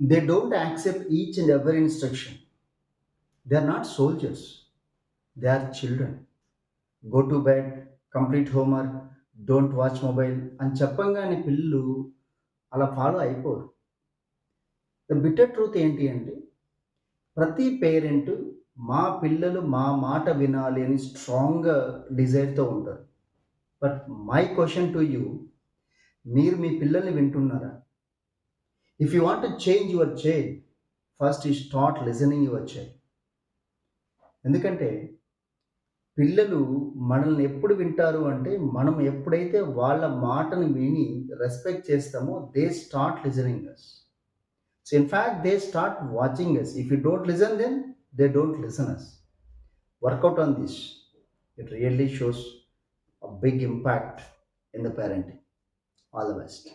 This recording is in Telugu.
They don't accept each and every instruction. They are not soldiers, they are children. Go to bed, complete homework, don't watch mobile అని చెప్పంగానే పిల్లలు అలా ఫాలో అయిపోరు. ద బిటర్ ట్రూత్ ఏంటి అంటే ప్రతి పేరెంట్ మా పిల్లలు మా మాట వినాలి అని స్ట్రాంగ్గా డిజైర్తో ఉంటారు. But my question to you, మీరు మీ పిల్లల్ని వింటున్నారా? If you want to change your child, first you start listening your child. ఎందుకంటే పిల్లలు మనల్ని ఎప్పుడు వింటారు అంటే మనం ఎప్పుడైతే వాళ్ళ మాటను విని రెస్పెక్ట్ చేస్తామో they start listening us. So in fact they start watching us. If you don't listen then they don't listen us. Work out on this. It really shows a big impact in the parenting. All the best.